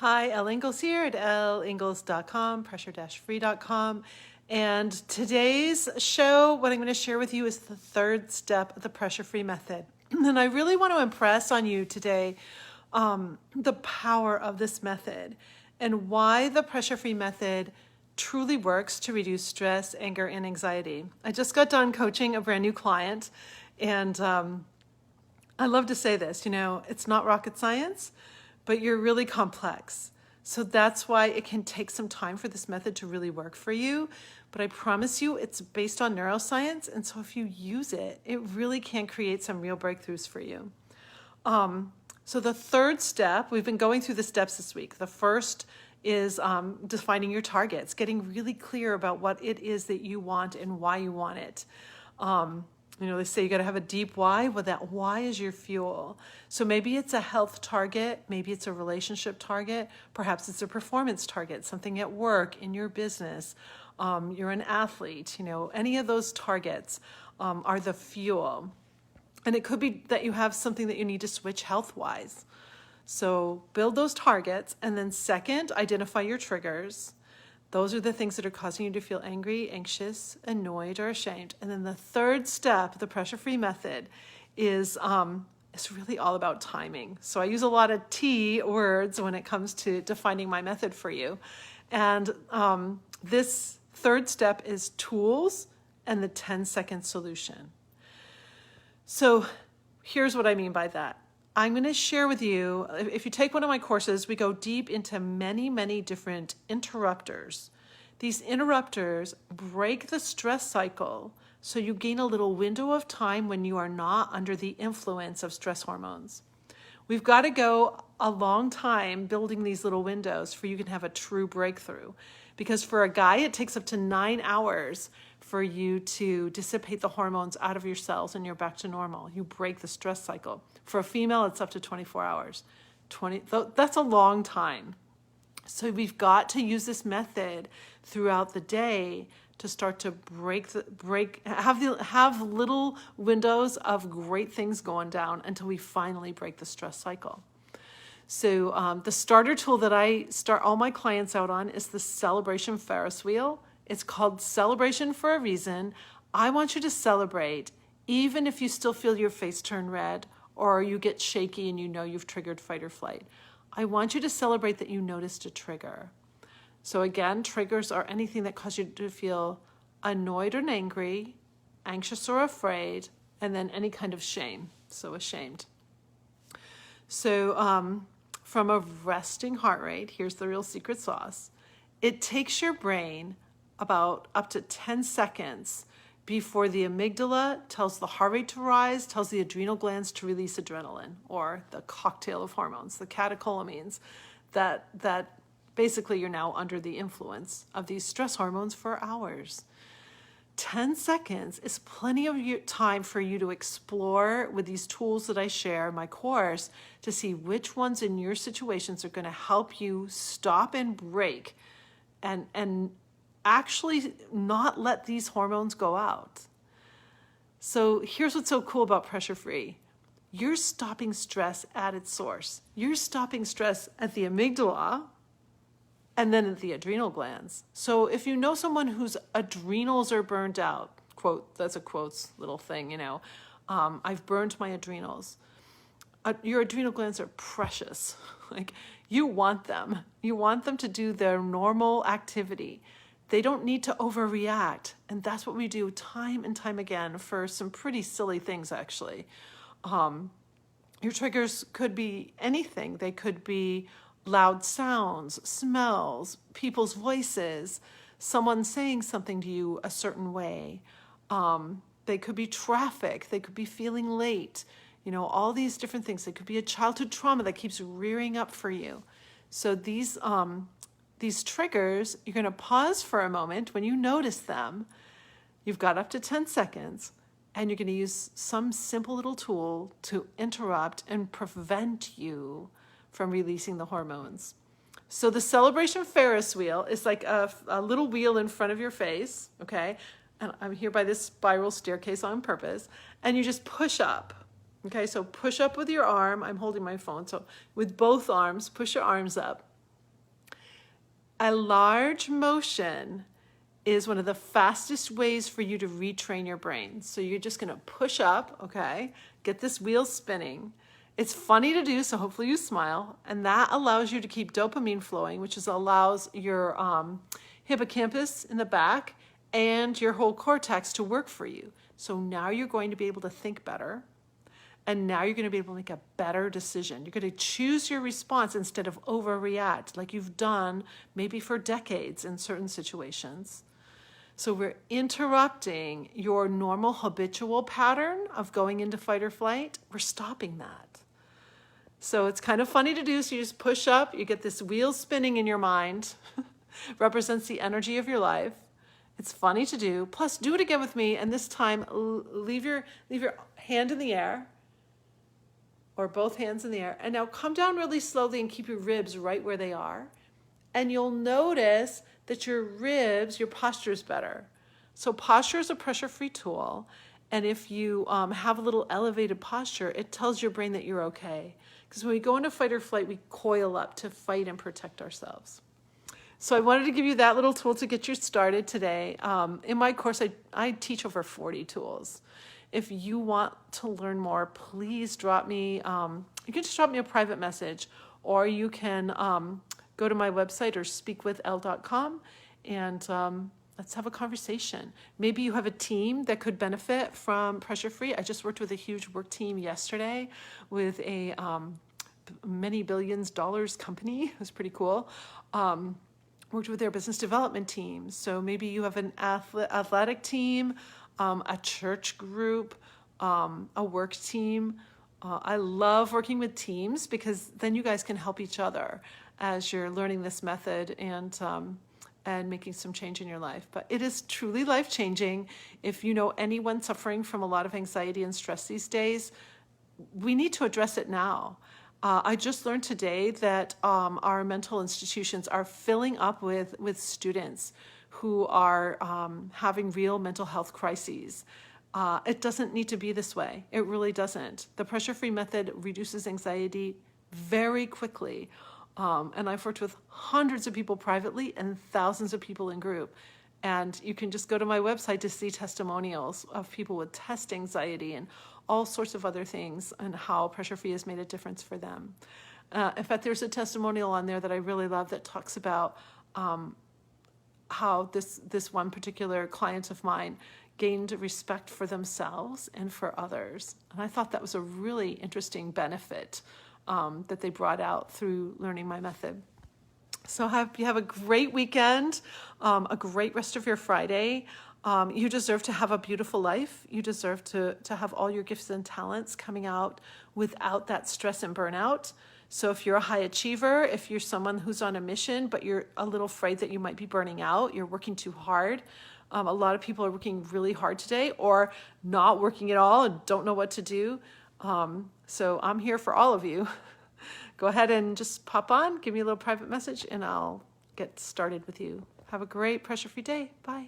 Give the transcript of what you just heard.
Hi, Elle Ingalls here at elleingles.com, pressure-free.com. And today's show, what I'm going to share with you is the third step of the pressure-free method. And I really want to impress on you today the power of this method and why the pressure-free method truly works to reduce stress, anger, and anxiety. I just got done coaching a brand new client, and I love to say this, it's not rocket science, but you're really complex. So that's why it can take some time for this method to really work for you. But I promise you it's based on neuroscience. And so if you use it, it really can create some real breakthroughs for you. So the third step, we've been going through the steps this week. The first is defining your targets, getting really clear about what it is that you want and why you want it. They say you got to have a deep why. Well, that why is your fuel. So maybe it's a health target. Maybe it's a relationship target. Perhaps it's a performance target, something at work, in your business. You're an athlete. Any of those targets are the fuel. And it could be that you have something that you need to switch health-wise. So build those targets. And then second, identify your triggers. Those are the things that are causing you to feel angry, anxious, annoyed, or ashamed. And then the third step, the pressure-free method, is it's really all about timing. So I use a lot of T words when it comes to defining my method for you. And this third step is tools and the 10-second solution. So here's what I mean by that. I'm going to share with you, if you take one of my courses, we go deep into many, many different interrupters. These interrupters break the stress cycle so you gain a little window of time when you are not under the influence of stress hormones. We've got to go a long time building these little windows for you can have a true breakthrough. Because for a guy, it takes up to 9 hours for you to dissipate the hormones out of your cells and you're back to normal. You break the stress cycle. For a female, it's up to 24 hours. That's a long time. So we've got to use this method throughout the day to start to have little windows of great things going down until we finally break the stress cycle. So the starter tool that I start all my clients out on is the Celebration Ferris wheel. It's called Celebration for a reason. I want you to celebrate even if you still feel your face turn red or you get shaky and you've triggered fight or flight. I want you to celebrate that you noticed a trigger. So again, triggers are anything that cause you to feel annoyed or angry, anxious or afraid, and then any kind of shame, so ashamed. So from a resting heart rate, here's the real secret sauce. It takes your brain about up to 10 seconds before the amygdala tells the heart rate to rise, tells the adrenal glands to release adrenaline, or the cocktail of hormones, the catecholamines, that basically you're now under the influence of these stress hormones for hours. 10 seconds is plenty of time for you to explore with these tools that I share in my course to see which ones in your situations are going to help you stop and break and actually not let these hormones go out. So here's what's so cool about pressure free. You're stopping stress at its source. You're stopping stress at the amygdala and then at the adrenal glands. So if you know someone whose adrenals are burned out, quote, that's a quotes little thing, I've burned my adrenals. Your adrenal glands are precious. Like you want them. You want them to do their normal activity. They don't need to overreact. And that's what we do time and time again for some pretty silly things, actually. Your triggers could be anything. They could be loud sounds, smells, people's voices, someone saying something to you a certain way. They could be traffic. They could be feeling late. All these different things. It could be a childhood trauma that keeps rearing up for you. So these triggers, you're going to pause for a moment when you notice them. You've got up to 10 seconds, and you're going to use some simple little tool to interrupt and prevent you from releasing the hormones. So the Celebration Ferris wheel is like a little wheel in front of your face, okay? And I'm here by this spiral staircase on purpose, and you just push up. Okay, so push up with your arm. I'm holding my phone. So with both arms, push your arms up. A large motion is one of the fastest ways for you to retrain your brain. So you're just going to push up, okay? Get this wheel spinning. It's funny to do, so hopefully you smile. And that allows you to keep dopamine flowing, which allows your hippocampus in the back and your whole cortex to work for you. So now you're going to be able to think better. And now you're going to be able to make a better decision. You're going to choose your response instead of overreact like you've done maybe for decades in certain situations. So we're interrupting your normal habitual pattern of going into fight or flight. We're stopping that. So it's kind of funny to do. So you just push up, you get this wheel spinning in your mind, represents the energy of your life. It's funny to do. Plus, do it again with me. And this time, leave your hand in the air, or both hands in the air. And now come down really slowly and keep your ribs right where they are. And you'll notice that your ribs, your posture is better. So posture is a pressure-free tool. And if you have a little elevated posture, it tells your brain that you're okay. Because when we go into fight or flight, we coil up to fight and protect ourselves. So I wanted to give you that little tool to get you started today. In my course, I teach over 40 tools. If you want to learn more, please drop me, you can just drop me a private message, or you can go to my website or speakwithelle.com and let's have a conversation. Maybe you have a team that could benefit from Pressure Free. I just worked with a huge work team yesterday with a many billions dollars company. It was pretty cool. Worked with their business development team. So maybe you have an athletic team, a church group, a work team. I love working with teams because then you guys can help each other as you're learning this method and making some change in your life. But it is truly life-changing. If you know anyone suffering from a lot of anxiety and stress these days, we need to address it now. I just learned today that our mental institutions are filling up with students who are having real mental health crises. It doesn't need to be this way. It really doesn't. The pressure-free method reduces anxiety very quickly. And I've worked with hundreds of people privately and thousands of people in group. And you can just go to my website to see testimonials of people with test anxiety and all sorts of other things and how pressure-free has made a difference for them. In fact, there's a testimonial on there that I really love that talks about how this one particular client of mine gained respect for themselves and for others. And I thought that was a really interesting benefit that they brought out through learning my method. So you have a great weekend, a great rest of your Friday. You deserve to have a beautiful life. You deserve to have all your gifts and talents coming out without that stress and burnout. So if you're a high achiever, if you're someone who's on a mission, but you're a little afraid that you might be burning out, you're working too hard. A lot of people are working really hard today or not working at all and don't know what to do. So I'm here for all of you. Go ahead and just pop on, give me a little private message, and I'll get started with you. Have a great pressure-free day. Bye.